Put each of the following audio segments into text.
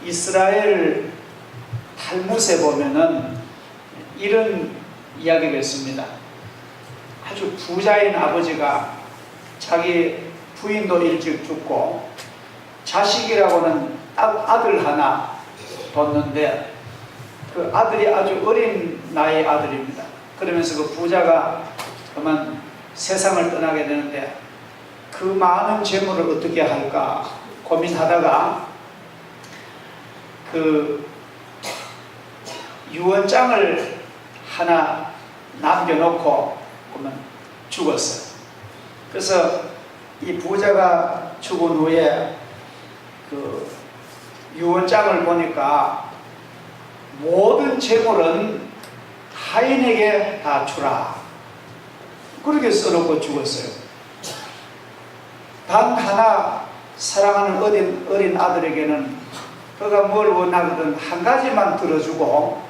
이스라엘 탈무드에 보면은 이런 이야기가 있습니다. 아주 부자인 아버지가 자기 부인도 일찍 죽고 자식이라고는 아들 하나 뒀는데 그 아들이 아주 어린 나이의 아들입니다. 그러면서 그 부자가 그만 세상을 떠나게 되는데 그 많은 재물을 어떻게 할까 고민하다가 그 유언장을 하나 남겨놓고 그러면 죽었어요. 그래서 이 부자가 죽은 후에 그 유언장을 보니까 모든 재물은 하인에게 다 주라 그렇게 써놓고 죽었어요. 단 하나 사랑하는 어린 아들에게는 그가 뭘 원하거든 한 가지만 들어주고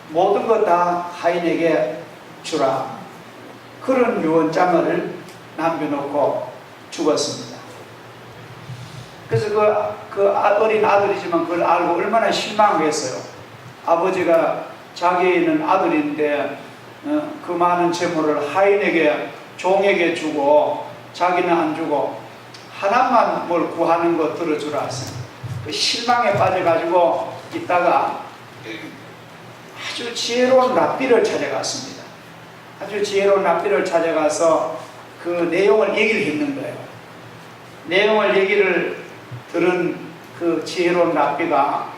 모든 것 다 하인에게 주라 그런 유언장을 남겨놓고 죽었습니다. 그래서 그 어린 아들이지만 그걸 알고 얼마나 실망했어요. 아버지가 자기는 아들인데 그 많은 재물을 하인에게 종에게 주고 자기는 안 주고 하나만 뭘 구하는 거 들어주라 했어요. 그 실망에 빠져가지고 있다가 아주 지혜로운 랍비를 찾아갔습니다. 아주 지혜로운 랍비를 찾아가서 그 내용을 얘기를 했는 거예요. 내용을 얘기를 들은 그 지혜로운 랍비가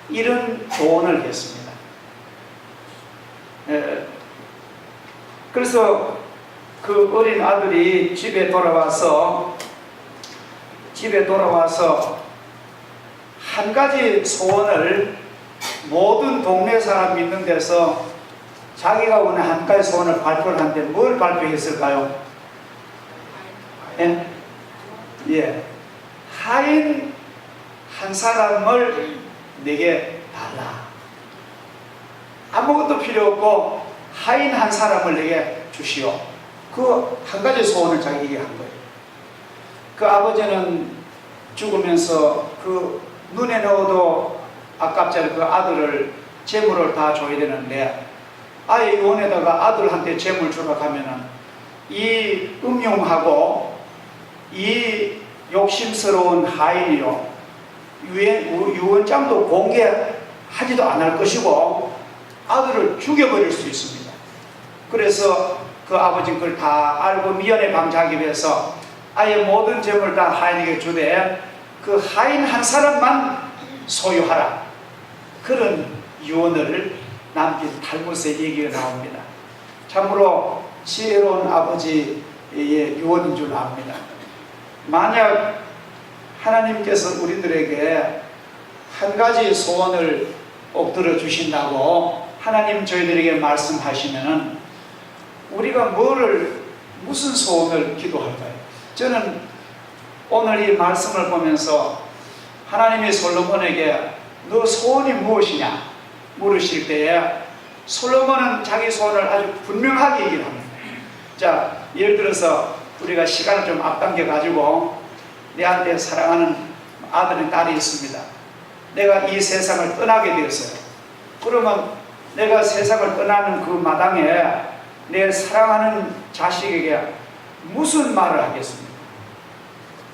이런 조언을 했습니다. 그래서 그 어린 아들이 집에 돌아와서 한 가지 소원을 모든 동네 사람 있는 데서 자기가 원하는 한 가지 소원을 발표를 하는데 뭘 발표했을까요? 예. 하인 한 사람을 내게 달라. 아무것도 필요 없고 하인 한 사람을 내게 주시오. 그 한 가지 소원을 자기에게 한 거예요. 그 아버지는 죽으면서 그 눈에 넣어도 아깝지 않은 그 아들을 재물을 다 줘야 되는데 아예 유언에다가 아들한테 재물 주라 하면은 이 음흉하고 이 욕심스러운 하인이요 유언장도 공개하지도 않을 것이고 아들을 죽여버릴 수 있습니다. 그래서 그 아버지는 그걸 다 알고 미연에 방지하기 위해서 아예 모든 재물을 다 하인에게 주되 그 하인 한 사람만 소유하라 그런 유언을 남긴 탈무드의 얘기가 나옵니다. 참으로 지혜로운 아버지의 유언인 줄 압니다. 만약 하나님께서 우리들에게 한 가지 소원을 꼭 들어주신다고 하나님 저희들에게 말씀하시면은 우리가 무슨 소원을 기도할까요? 저는 오늘 이 말씀을 보면서 하나님이 솔로몬에게 너 소원이 무엇이냐 물으실 때에 솔로몬은 자기 소원을 아주 분명하게 얘기를 합니다. 자, 예를 들어서 우리가 시간을 좀 앞당겨 가지고 내한테 사랑하는 아들인 딸이 있습니다. 내가 이 세상을 떠나게 되었어요. 그러면 내가 세상을 떠나는 그 마당에 내 사랑하는 자식에게 무슨 말을 하겠습니까?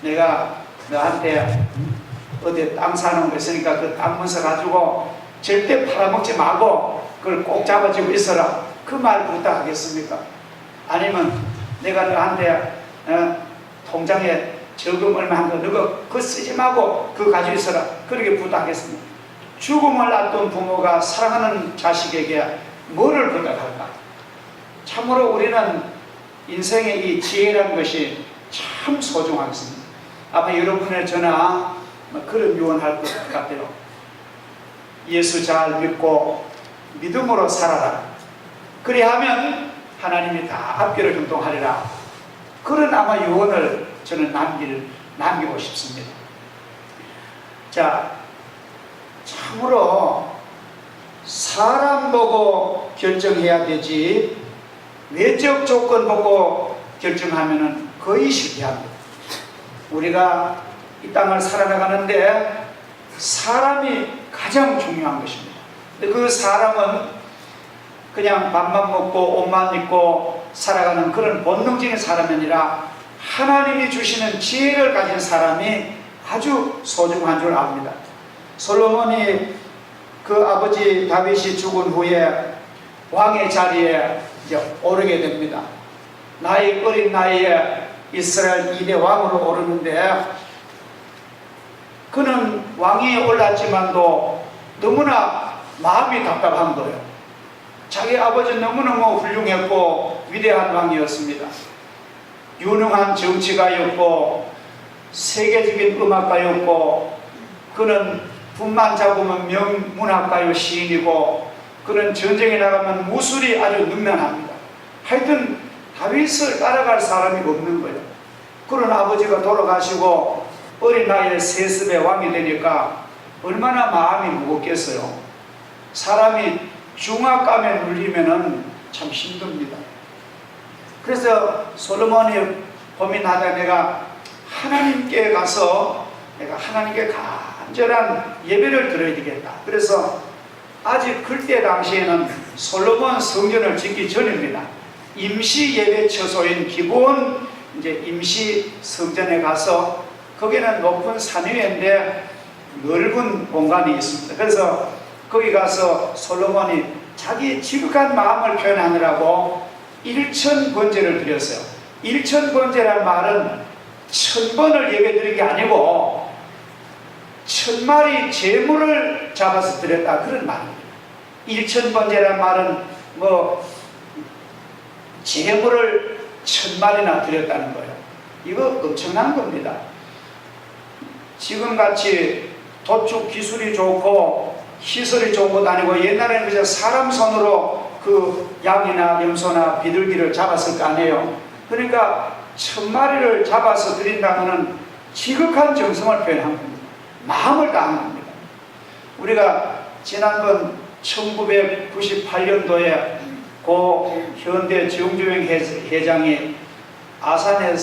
내가 너한테 어디 땅 사는 거 있으니까 그 땅 문서 가지고 절대 팔아먹지 말고 그걸 꼭 잡아주고 있어라. 그 말 부탁하겠습니까? 아니면 내가 너한테 통장에 저금 얼마 한 거 너가 그거 쓰지 말고 그거 가지고 있어라. 그렇게 부탁하겠습니까? 죽음을 앞둔 부모가 사랑하는 자식에게 뭐를 부탁할까? 참으로 우리는 인생의 이 지혜라는 것이 참 소중하겠습니다. 아마 여러분의 저나 그런 유언할 것 같아요. 예수 잘 믿고 믿음으로 살아라. 그리하면 하나님이 다 앞길을 형통하리라. 그런 아마 유언을 저는 남기고 싶습니다. 자, 참으로 사람 보고 결정해야 되지 외적 조건 보고 결정하면은 거의 실패합니다. 우리가 이 땅을 살아나가는데 사람 가장 중요한 것입니다. 그 사람은 그냥 밥만 먹고 옷만 입고 살아가는 그런 본능적인 사람이 아니라 하나님이 주시는 지혜를 가진 사람이 아주 소중한 줄 압니다. 솔로몬이 그 아버지 다윗이 죽은 후에 왕의 자리에 이제 오르게 됩니다. 어린 나이에 이스라엘 2대 왕으로 오르는데, 그는 왕위에 올랐지만도 너무나 마음이 답답한 거예요. 자기 아버지는 너무너무 훌륭했고 위대한 왕이었습니다. 유능한 정치가였고 세계적인 음악가였고, 그는 분만 잡으면 명문학가요 시인이고, 그는 전쟁에 나가면 무술이 아주 능란합니다. 하여튼 다윗을 따라갈 사람이 없는 거예요. 그런 아버지가 돌아가시고 어린 나이에 세습의 왕이 되니까 얼마나 마음이 무겁겠어요. 사람이 중압감에 눌리면은 참 힘듭니다. 그래서 솔로몬이 고민하다 내가 하나님께 가서 내가 하나님께 간절한 예배를 드려야 되겠다. 그래서 아직 그때 당시에는 솔로몬 성전을 짓기 전입니다. 임시 예배 처소인 기본 이제 임시 성전에 가서, 거기는 높은 산 위인데 넓은 공간이 있습니다. 그래서 거기 가서 솔로몬이 자기 지극한 마음을 표현하느라고 1000번제를 드렸어요. 1000번제란 말은 1000번을 예배드린 게 아니고 1000마리 제물을 잡아서 드렸다, 그런 말입니다. 1000번제란 말은 뭐 제물을 1000마리나 드렸다는 거예요. 이거 엄청난 겁니다. 지금같이 도축 기술이 좋고 시설이 좋은 것도 아니고, 옛날에는 그저 사람 손으로 그 양이나 염소나 비둘기를 잡았을 거 아니에요. 그러니까 1000마리를 잡아서 드린다면 지극한 정성을 표현한 겁니다. 마음을 다한 겁니다. 우리가 지난번 1998년도에 고 현대 정주영 회장이 아산에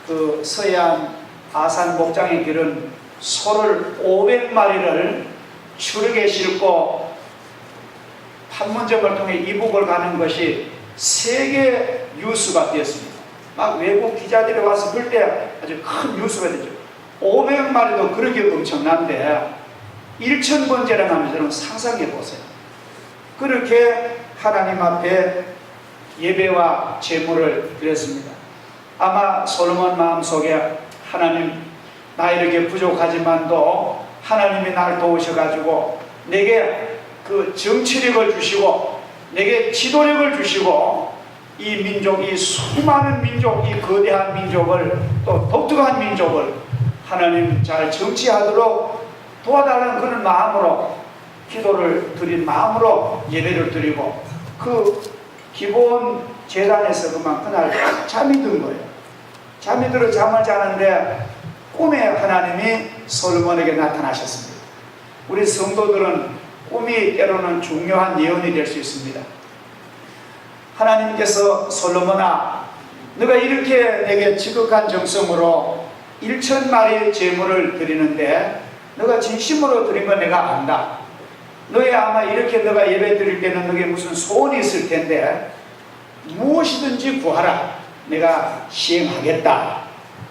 그 서해안 아산 목장에 기른 소를 500마리를 추럭에 싣고 판문점을 통해 이북을 가는 것이 세계 뉴스가 되었습니다. 막 외국 기자들이 와서 볼 때 아주 큰 뉴스가 되죠. 500마리도 그렇게 엄청난데 1000번제라는 하면 여러분 상상해 보세요. 그렇게 하나님 앞에 예배와 제물을 드렸습니다. 아마 솔로몬 마음속에 하나님, 나 이렇게 부족하지만도 하나님이 날 도우셔가지고 내게 그 정치력을 주시고 내게 지도력을 주시고 이 민족, 이 수많은 민족, 이 거대한 민족을, 또 독특한 민족을 하나님 잘 정치하도록 도와달라는 그런 마음으로 기도를 드린 마음으로 예배를 드리고, 그 기본 제단에서 그날 잠이 든 거예요. 잠이 들어 잠을 자는데 꿈에 하나님이 솔로몬에게 나타나셨습니다. 우리 성도들은 꿈이 때로는 중요한 예언이 될 수 있습니다. 하나님께서 솔로몬아, 너가 이렇게 내게 지극한 정성으로 1000마리의 제물을 드리는데 너가 진심으로 드린 건 내가 안다. 너희 아마 이렇게 너가 예배 드릴 때는 너게 무슨 소원이 있을 텐데 무엇이든지 구하라. 내가 시행하겠다.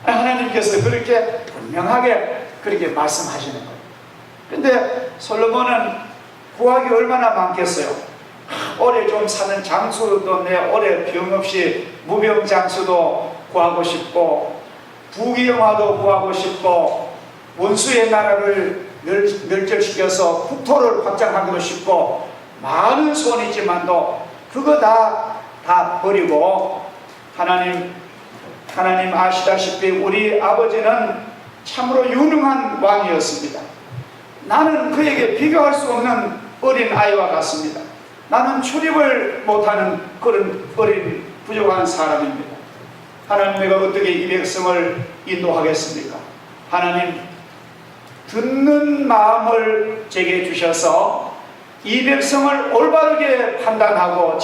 하나님께서 그렇게 분명하게 그렇게 말씀하시는 거예요. 근데 솔로몬은 구하기 얼마나 많겠어요. 오래 좀 사는 장수도, 내 오래 병 없이 무병장수도 구하고 싶고, 부귀영화도 구하고 싶고, 원수의 나라를 멸절시켜서 국토를 확장하기도 싶고, 많은 소원이 있지만도 그거 다 버리고, 하나님 아시다시피 우리 아버지는 참으로 유능한 왕이었습니다. 나는 그에게 비교할 수 없는 어린 아이와 같습니다. 나는 출입을 못하는 그런 어린 부족한 사람입니다. 하나님, 내가 어떻게 이 백성을 인도하겠습니까? 하나님, 듣는 마음을 제게 주셔서 이 백성을 올바르게 판단하고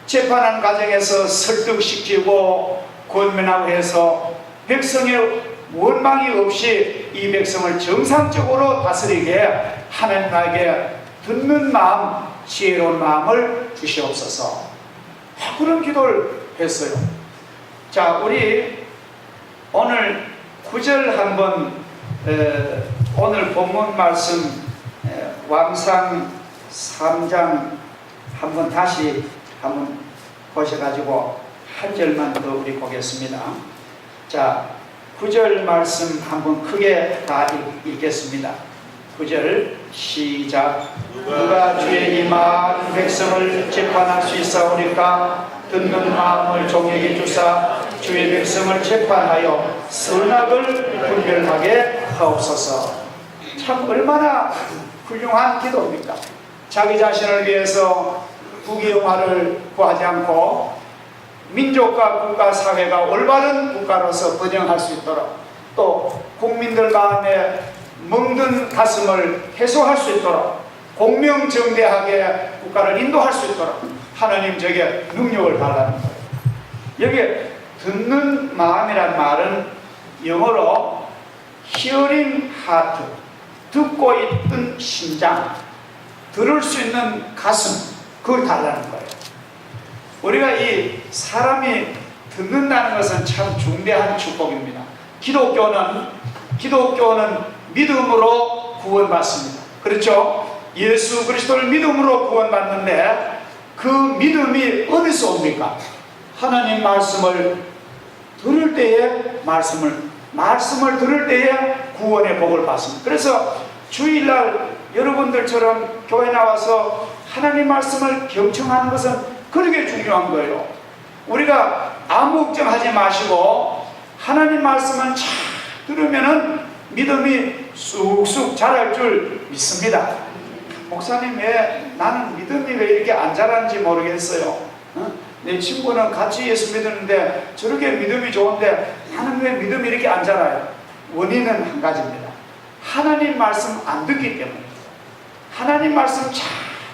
재판하는 과정에서 설득시키고 권면하고 해서 백성의 원망이 없이 이 백성을 정상적으로 다스리게 하나님에게 듣는 마음, 지혜로운 마음을 주시옵소서. 그런 기도를 했어요. 자, 우리 오늘 9절 한번 오늘 본문 말씀 왕상 3장 한번 다시 한번 보셔가지고 한 절만 더 우리 보겠습니다. 자, 9절 말씀 한번 크게 다 읽겠습니다. 9절 시작. 누가 주의 임한 백성을 재판할 수 있사오리까? 듣는 마음을 종에게 주사 주의 백성을 재판하여 선악을 분별하게 하옵소서. 참 얼마나 훌륭한 기도입니까? 자기 자신을 위해서 부귀영화를 구하지 않고 민족과 국가 사회가 올바른 국가로서 번영할 수 있도록, 또 국민들 마음에 멍든 가슴을 해소할 수 있도록, 공명정대하게 국가를 인도할 수 있도록 하나님 저게 능력을 달라는 거예요. 여기에 듣는 마음이란 말은 영어로 hearing heart, 듣고 있던 심장, 들을 수 있는 가슴, 그걸 달라는 거예요. 우리가 이 사람이 듣는다는 것은 참 중대한 축복입니다. 기독교는 믿음으로 구원받습니다. 그렇죠? 예수 그리스도를 믿음으로 구원받는데 그 믿음이 어디서 옵니까? 하나님 말씀을 들을 때에 말씀을 들을 때에 구원의 복을 받습니다. 그래서 주일날 여러분들처럼 교회 나와서 하나님 말씀을 경청하는 것은 그렇게 중요한 거예요. 우리가 아무 걱정하지 마시고 하나님 말씀은 잘 들으면은 믿음이 쑥쑥 자랄 줄 믿습니다. 목사님, 나는 믿음이 왜 이렇게 안 자라는지 모르겠어요. 내 친구는 같이 예수 믿었는데 저렇게 믿음이 좋은데 나는 왜 믿음이 이렇게 안 자라요? 원인은 한 가지입니다. 하나님 말씀 안 듣기 때문입니다. 하나님 말씀 잘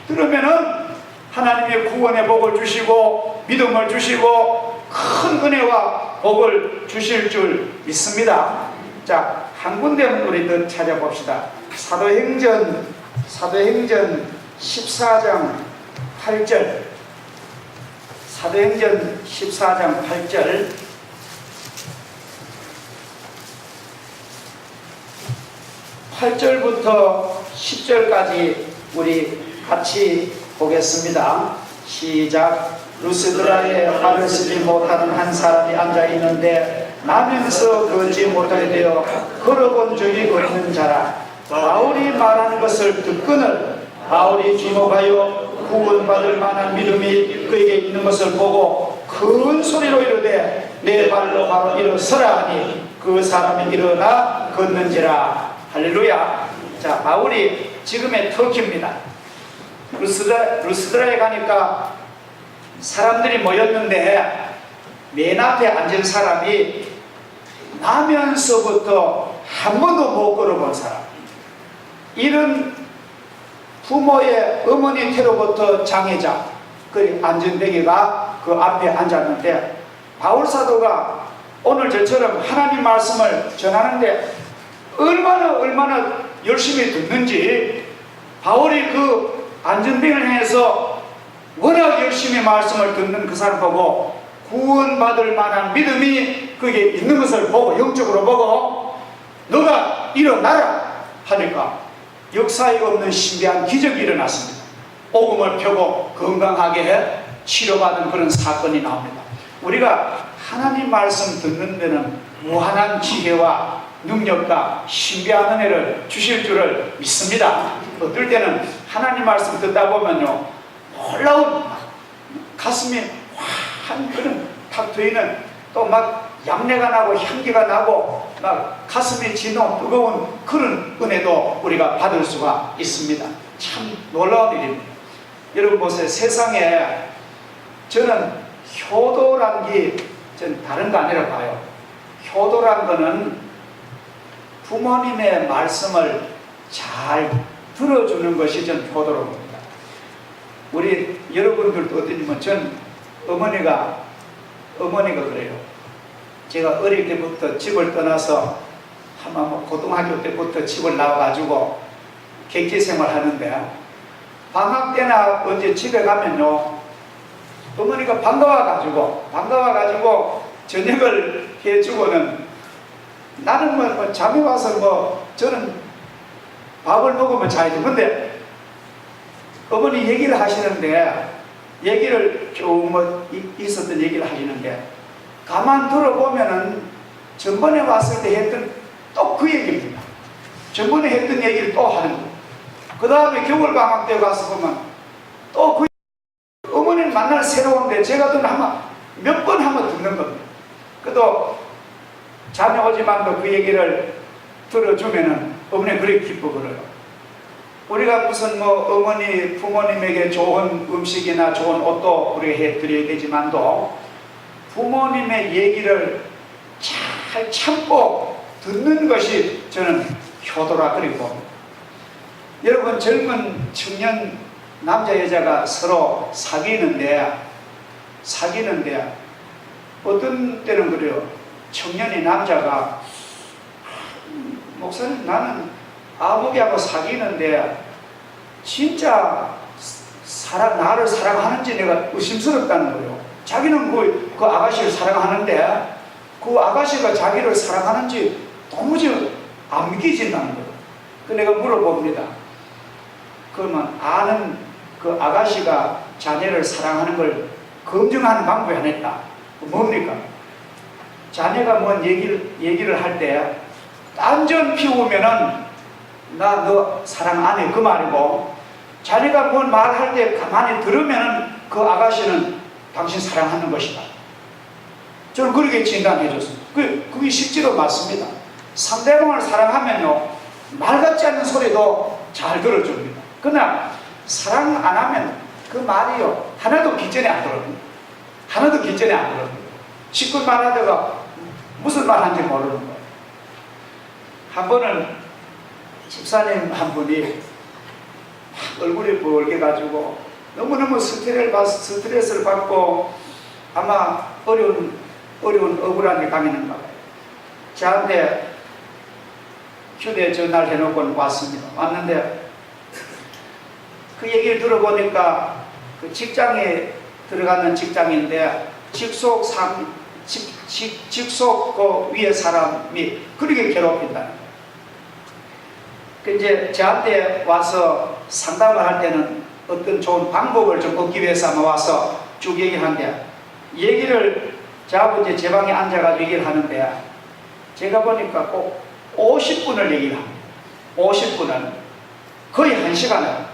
들으면은 하나님의 구원의 복을 주시고 믿음을 주시고 큰 은혜와 복을 주실 줄 믿습니다. 자, 한 군데만 우리 더 찾아봅시다. 사도행전 14장 8절. 사도행전 14장 8절. 8절부터 10절까지 우리 같이 보겠습니다. 시작. 루스드라에 말을 쓰지 못하는 한 사람이 앉아있는데 나면서 걷지 못하게 되어 걸어본 적이 없는 자라. 바울이 말하는 것을 듣거늘 바울이 주목하여 구원받을 만한 믿음이 그에게 있는 것을 보고 큰 소리로 이르되 내 발로 바로 일어서라 하니 그 사람이 일어나 걷는지라. 할렐루야. 자, 바울이 지금의 터키입니다. 루스드라에 가니까 사람들이 모였는데 맨 앞에 앉은 사람이 나면서부터 한 번도 못 걸어본 사람, 이런 부모의 어머니 태로부터 장애자, 그 앉은 베개가 그 앞에 앉았는데 바울 사도가 오늘 저처럼 하나님 말씀을 전하는데 얼마나 열심히 듣는지, 바울이 그 안전뱅이를 향해서 워낙 열심히 말씀을 듣는 그 사람 보고 구원받을 만한 믿음이 그게 있는 것을 보고, 영적으로 보고 너가 일어나라 하니까 역사에 없는 신비한 기적이 일어났습니다. 복음을 펴고 건강하게 치료받은 그런 사건이 나옵니다. 우리가 하나님 말씀 듣는 데는 무한한 지혜와 능력과 신비한 은혜를 주실 줄을 믿습니다. 어떨 때는 하나님 말씀 듣다 보면요, 놀라운 가슴이 환한 그런 탁 트이는, 또 막 양내가 나고 향기가 나고 막 가슴이 진동 뜨거운 그런 은혜도 우리가 받을 수가 있습니다. 참 놀라운 일입니다. 여러분 보세요. 세상에 저는 효도란 게 전 다른 거 아니라 봐요. 효도란 거는 부모님의 말씀을 잘 들어주는 것이 전 효도로 봅니다. 우리 여러분들도 어떠냐면 전 어머니가 그래요. 제가 어릴 때부터 집을 떠나서 아마 뭐 고등학교 때부터 집을 나와가지고 객지 생활하는데 방학 때나 언제 집에 가면요 어머니가 반가워가지고 저녁을 해주고는 나는 뭐 잠이 와서 뭐 저는 밥을 먹으면 자야지. 근데 어머니 얘기를 하시는데 얘기를 좀 뭐 있었던 얘기를 하시는데 가만 들어보면은 전번에 왔을 때 했던 또 그 얘기입니다. 전번에 했던 얘기를 또 하는 거예요. 그 다음에 겨울방학 때 가서 보면 또 그 어머니를 만날 새로운데 제가 또 몇 번 한번 듣는 겁니다. 그래도 잠이 오지만도 그 얘기를 들어주면은 어머니 그렇게 기뻐그래요. 우리가 무슨 뭐 어머니 부모님에게 좋은 음식이나 좋은 옷도 우리가 해드려야 되지만도 부모님의 얘기를 잘 참고 듣는 것이 저는 효도라 그리고 여러분 젊은 청년 남자 여자가 서로 사귀는데 어떤 때는 그래요. 청년이 남자가 목사님 나는 아버지하고 사귀는데 진짜 나를 사랑하는지 내가 의심스럽다는 거예요. 자기는 그 아가씨를 사랑하는데 그 아가씨가 자기를 사랑하는지 도무지 안 믿기진다는 거예요. 그 내가 물어봅니다. 그러면 아는 그 아가씨가 자녀를 사랑하는 걸 검증하는 방법이 하나 있다. 뭡니까? 자녀가 뭔 얘기를 할 때 딴전 피우면은 나 너 사랑 안 해 그 말이고 자녀가 뭔 말할 때 가만히 들으면은 그 아가씨는 당신 사랑하는 것이다. 저는 그렇게 진단해 줬습니다. 그게 실제로 맞습니다. 상대방을 사랑하면요 말 같지 않는 소리도 잘 들어줍니다. 그러나 사랑 안 하면 그 말이요 하나도 기전에 안 들어옵니다. 시끄 말하다가 무슨 말 하는지 모르는 거예요. 한 번은 집사님 한 분이 얼굴이 붉게 가지고 너무너무 스트레스를 받고 아마 어려운 억울한 게 강했는가 봐요. 저한테 휴대전화를 해놓고 왔습니다. 왔는데 그 얘기를 들어보니까 그 직장에 들어가는 직장인데 직속 그 위에 사람이 그렇게 괴롭힌다는 거예요. 그 이제 저한테 와서 상담을 할 때는 어떤 좋은 방법을 좀 얻기 위해서 아마 와서 쭉 얘기하는데 저하고 이제 제 방에 앉아가지고 얘기를 하는데 제가 보니까 꼭 50분을 얘기를 합니다. 50분을 거의 1시간을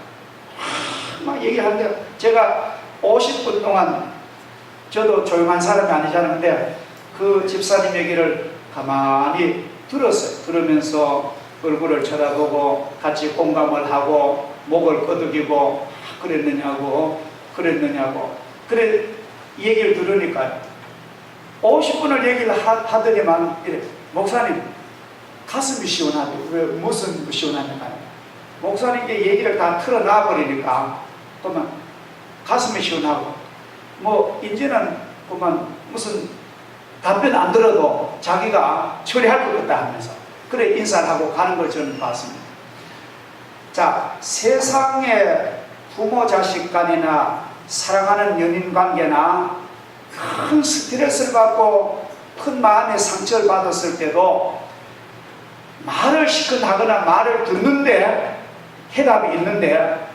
막 얘기하는데 제가 50분 동안 저도 조용한 사람이 아니잖아요. 근데 그 집사님 얘기를 가만히 들었어요. 들으면서 얼굴을 쳐다보고 같이 공감을 하고 목을 끄덕이고 그랬느냐고 그래 이 얘기를 들으니까요 50분을 얘기를 하더니만 이래 목사님 가슴이 시원하대. 왜 무슨 시원합니까? 목사님께 얘기를 다 틀어놔 버리니까 그만 가슴이 시원하고 뭐 이제는 그만 무슨 답변 안 들어도 자기가 처리할 것 같다 하면서 그래 인사를 하고 가는 걸 저는 봤습니다. 자, 세상의 부모 자식 간이나 사랑하는 연인 관계나 큰 스트레스를 받고 큰 마음의 상처를 받았을 때도 말을 시큰하거나 말을 듣는데 해답이 있는데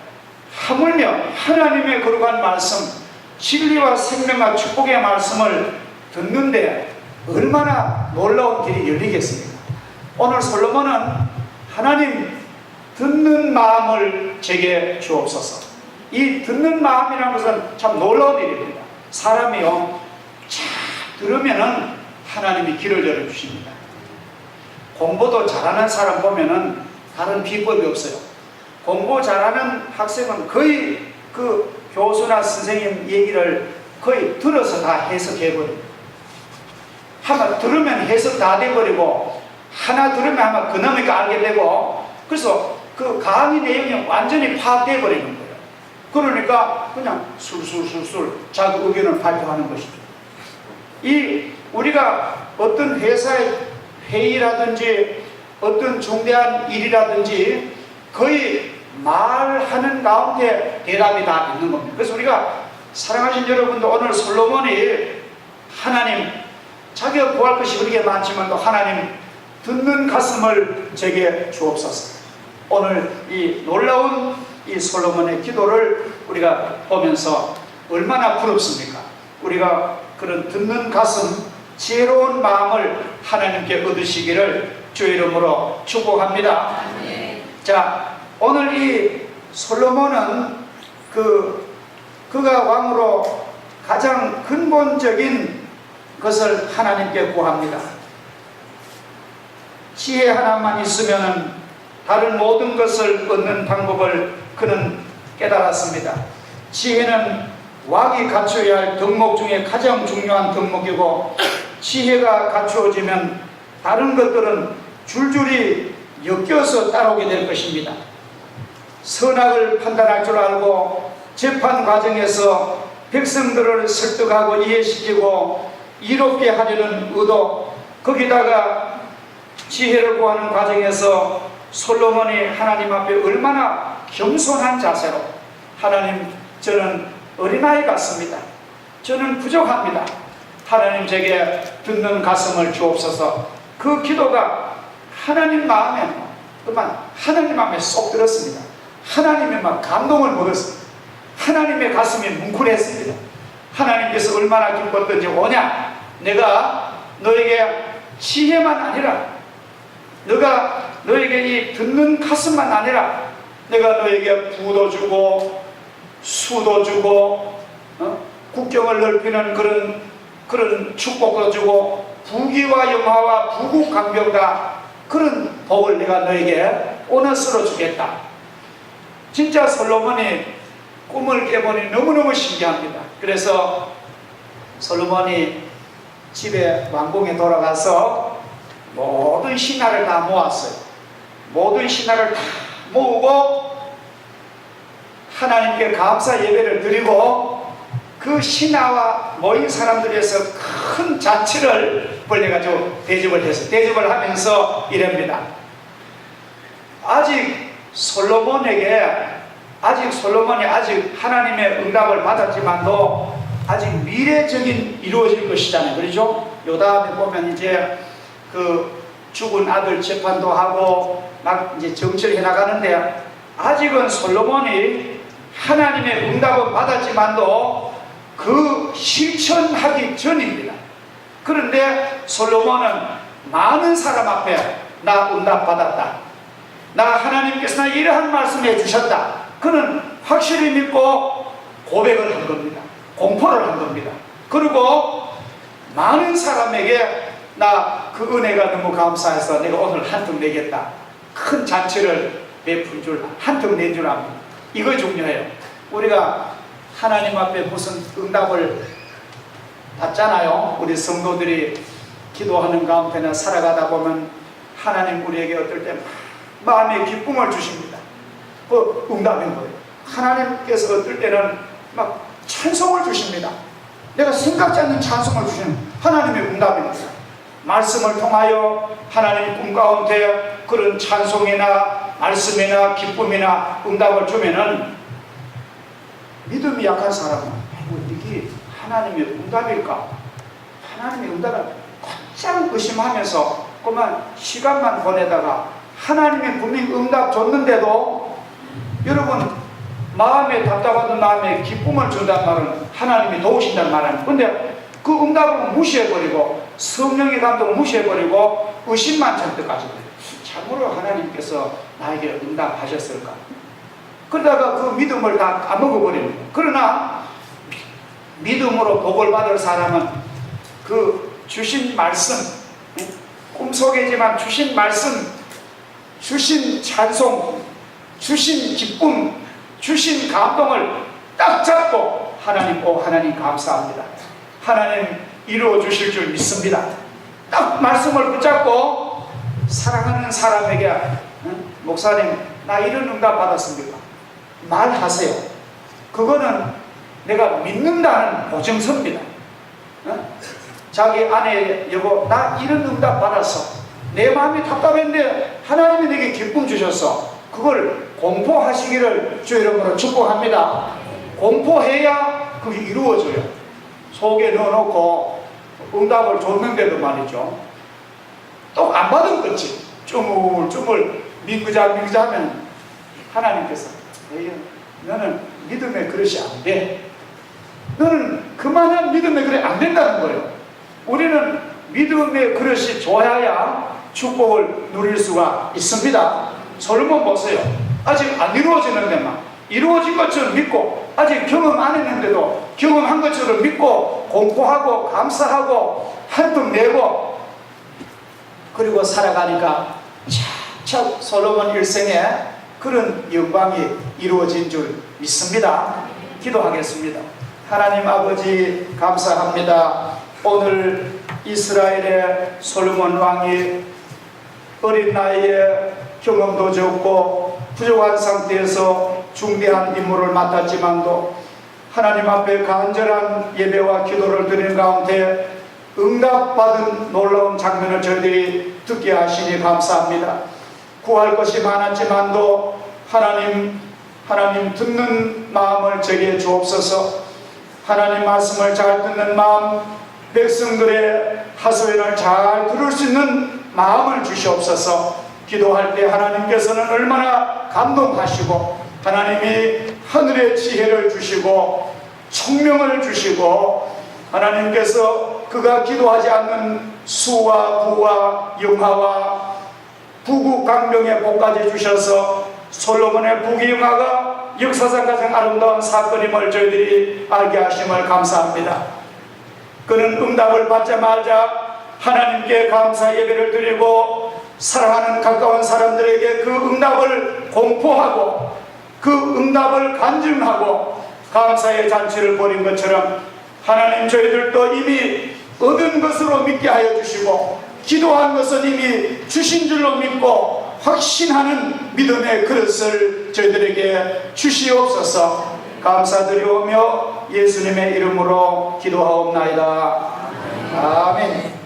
하물며 하나님의 거룩한 말씀 진리와 생명과 축복의 말씀을 듣는데 얼마나 놀라운 길이 열리겠습니까? 오늘 솔로몬은 하나님 듣는 마음을 제게 주옵소서. 이 듣는 마음이라는 것은 참 놀라운 일입니다. 사람이요 잘 들으면은 하나님이 길을 열어주십니다. 공부도 잘하는 사람 보면은 다른 비법이 없어요. 공부 잘하는 학생은 거의 그 교수나 선생님 얘기를 거의 들어서 다 해석해버립니다. 한번 들으면 해석 다 돼버리고 하나 들으면 아마 그놈이가 알게 되고 그래서 그 강의 내용이 완전히 파악돼버리는 거예요. 그러니까 그냥 술술술술 자기 의견을 발표하는 것이죠. 이 우리가 어떤 회사의 회의라든지 어떤 중대한 일이라든지 거의 말하는 가운데 대답이 다 있는 겁니다. 그래서 우리가 사랑하신 여러분도 오늘 솔로몬이 하나님, 자기가 구할 것이 그렇게 많지만도 하나님 듣는 가슴을 제게 주옵소서. 오늘 이 놀라운 이 솔로몬의 기도를 우리가 보면서 얼마나 부럽습니까? 우리가 그런 듣는 가슴, 지혜로운 마음을 하나님께 얻으시기를 주 이름으로 축복합니다. 자, 오늘 이 솔로몬은 그가 왕으로 가장 근본적인 것을 하나님께 구합니다. 지혜 하나만 있으면 다른 모든 것을 얻는 방법을 그는 깨달았습니다. 지혜는 왕이 갖춰야 할 덕목 중에 가장 중요한 덕목이고, 지혜가 갖추어지면 다른 것들은 줄줄이 엮여서 따라오게 될 것입니다. 선악을 판단할 줄 알고 재판 과정에서 백성들을 설득하고 이해시키고 이롭게 하려는 의도, 거기다가 지혜를 구하는 과정에서 솔로몬이 하나님 앞에 얼마나 겸손한 자세로, 하나님, 저는 어린아이 같습니다. 저는 부족합니다. 하나님, 제게 듣는 가슴을 주옵소서. 그 기도가 하나님 마음에, 그만 하나님 마음에 쏙 들었습니다. 하나님의 막 감동을 먹었습니다. 하나님의 가슴이 뭉클했습니다. 하나님께서 얼마나 기뻤던지, 오냐, 내가 너에게 지혜만 아니라, 너가 너에게 이 듣는 가슴만 아니라 내가 너에게 부도 주고 수도 주고 국경을 넓히는 그런 축복도 주고 부귀와 영화와 부국강병다, 그런 복을 내가 너에게 보너스로 주겠다. 진짜 솔로몬이 꿈을 깨보니 너무너무 신기합니다. 그래서 솔로몬이 집에 왕궁에 돌아가서 모든 신하를 다 모았어요. 모든 신하를 다 모으고 하나님께 감사 예배를 드리고, 그 신하와 모인 사람들에서 큰 잔치를 벌려가지고 대접을 해서, 대접을 하면서 이럽니다. 아직 솔로몬이 아직 하나님의 응답을 받았지만도 아직 미래적인 이루어질 것이잖아요. 그렇죠? 요 다음에 보면 이제 그 죽은 아들 재판도 하고 막 이제 정치를 해나가는데, 아직은 솔로몬이 하나님의 응답은 받았지만도 그 실천하기 전입니다. 그런데 솔로몬은 많은 사람 앞에 나 응답 받았다, 나 하나님께서 나 이러한 말씀 해주셨다, 그는 확실히 믿고 고백을 한 겁니다. 공포를 한 겁니다. 그리고 많은 사람에게 나 그 은혜가 너무 감사해서 내가 오늘 한턱 내겠다, 큰 잔치를 베푼 줄, 한턱 낸 줄 압니다. 이거 중요해요. 우리가 하나님 앞에 무슨 응답을 받잖아요. 우리 성도들이 기도하는 가운데나 살아가다 보면 하나님 우리에게 어떨 때 마음의 기쁨을 주십니다. 그 응답인 거예요. 하나님께서 어떨 때는 막 찬송을 주십니다. 내가 생각지 않는 찬송을 주시는 하나님의 응답입니다. 말씀을 통하여 하나님 꿈 가운데 그런 찬송이나 말씀이나 기쁨이나 응답을 주면은, 믿음이 약한 사람은 이게 하나님의 응답일까? 하나님의 응답을 곧장 의심하면서 그만 시간만 보내다가, 하나님의 분명히 응답 줬는데도 여러분 마음에 답답하던 마음에 기쁨을 준다는 말은 하나님이 도우신다는 말은, 근데 그 응답을 무시해버리고 성령의 감동을 무시해버리고 의심만 잔뜩 가지고, 참으로 하나님께서 나에게 응답하셨을까? 그러다가 그 믿음을 다 까먹어버립니다. 그러나 믿음으로 복을 받을 사람은 그 주신 말씀, 꿈속이지만 주신 말씀, 주신 찬송, 주신 기쁨, 주신 감동을 딱 잡고 하나님, 하나님 감사합니다, 하나님 이루어 주실 줄 믿습니다, 딱 말씀을 붙잡고 사랑하는 사람에게, 목사님 나 이런 응답 받았습니까? 말하세요. 그거는 내가 믿는다는 보증서입니다. 자기 아내, 여보 나 이런 응답 받았어, 내 마음이 답답했는데 하나님이 내게 기쁨 주셨어. 그걸 공포하시기를 주 이름으로 축복합니다. 공포해야 그게 이루어져요. 속에 넣어놓고 응답을 줬는데도 말이죠, 또 안 받은 거지. 쭈물쭈물 민그자 하면 하나님께서 에이, 너는 믿음의 그릇이 안 돼. 너는 그만한 믿음의 그릇이 안 된다는 거예요. 우리는 믿음의 그릇이 좋아야 축복을 누릴 수가 있습니다. 솔로몬 보세요. 아직 안 이루어지는데만 이루어진 것처럼 믿고, 아직 경험 안 했는데도 경험한 것처럼 믿고 공포하고 감사하고 한숨 내고 그리고 살아가니까 차차 솔로몬 일생에 그런 영광이 이루어진 줄 믿습니다. 기도하겠습니다. 하나님 아버지 감사합니다. 오늘 이스라엘의 솔로몬 왕이 어린 나이에 경험도 적고 부족한 상태에서 중대한 임무를 맡았지만도 하나님 앞에 간절한 예배와 기도를 드리는 가운데 응답받은 놀라운 장면을 저희들이 듣게 하시니 감사합니다. 구할 것이 많았지만도 하나님 듣는 마음을 저에게 주옵소서. 하나님 말씀을 잘 듣는 마음, 백성들의 하소연을 잘 들을 수 있는 마음을 주시옵소서. 기도할 때 하나님께서는 얼마나 감동하시고 하나님이 하늘의 지혜를 주시고 총명을 주시고 하나님께서 그가 기도하지 않는 수와 부와 영화와 부국강병의 복까지 주셔서 솔로몬의 부귀영화가 역사상 가장 아름다운 사건임을 저희들이 알게 하심을 감사합니다. 그는 응답을 받자마자 하나님께 감사 예배를 드리고 사랑하는 가까운 사람들에게 그 응답을 공포하고 그 응답을 간증하고 감사의 잔치를 벌인 것처럼 하나님 저희들도 이미 얻은 것으로 믿게 하여 주시고 기도한 것은 이미 주신 줄로 믿고 확신하는 믿음의 그릇을 저희들에게 주시옵소서. 감사드리오며 예수님의 이름으로 기도하옵나이다. 아멘.